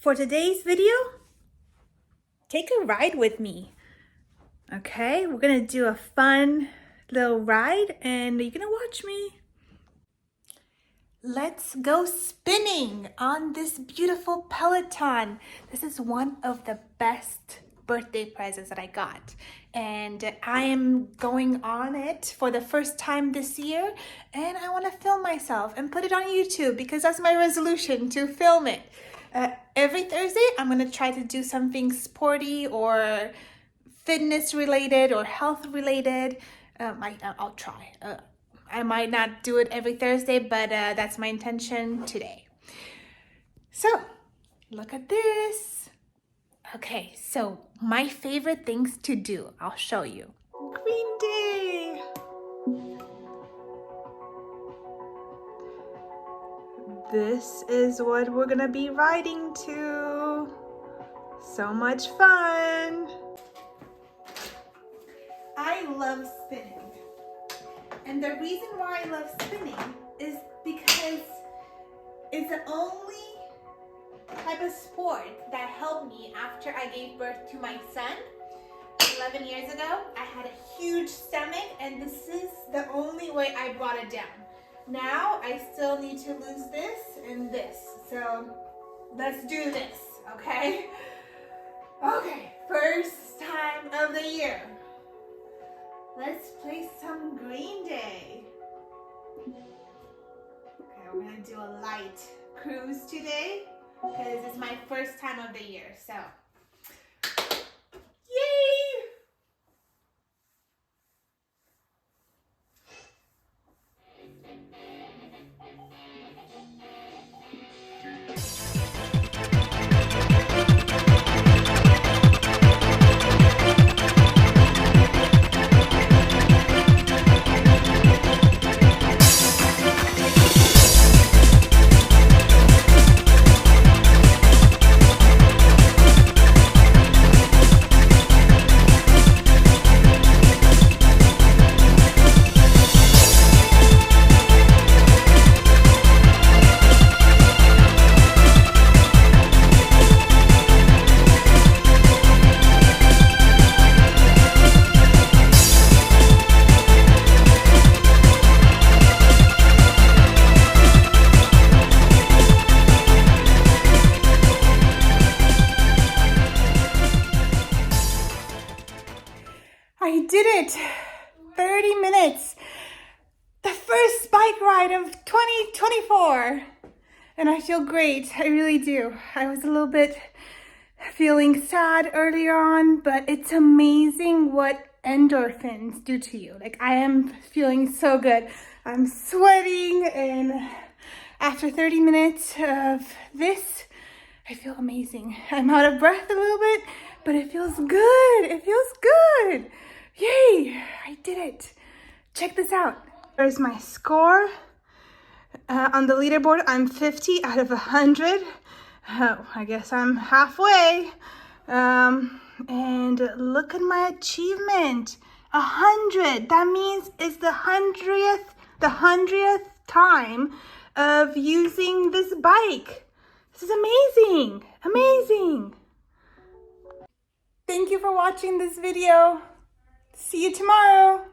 For today's video, take a ride with me. Okay, we're gonna do a fun little ride and you're gonna watch me. Let's go spinning on this beautiful Peloton. This is one of the best birthday presents that I got. And I am going on it for the first time this year. And I wanna film myself and put it on YouTube because that's my resolution, to film it. Every Thursday, I'm gonna try to do something sporty or fitness related or health related. I'll try. I might not do it every Thursday, but that's my intention today. So, look at this. Okay, so my favorite things to do, I'll show you. Green Day. This is what we're gonna be riding to. So much fun. I love spinning. And the reason why I love spinning is because it's the only type of sport that helped me after I gave birth to my son 11 years ago. I had a huge stomach and this is the only way I brought it down. Now I still need to lose this and this. So let's do this, okay? Okay, first time of the year. Let's play some Green Day. Okay, we're gonna do a light cruise today because it's my first time of the year, so. Yay! I did it! 30 minutes! The first bike ride of 2024! And I feel great, I really do. I was a little bit feeling sad earlier on, but it's amazing what endorphins do to you. Like, I am feeling so good. I'm sweating, and after 30 minutes of this, I feel amazing. I'm out of breath a little bit, but it feels good. It feels good. Yay, I did it. Check this out. There's my score. On the leaderboard, I'm 50 out of 100. Oh, I guess I'm halfway. And look at my achievement. 100. That means it's the 100th time of using this bike. This is amazing. Amazing. Thank you for watching this video. See you tomorrow.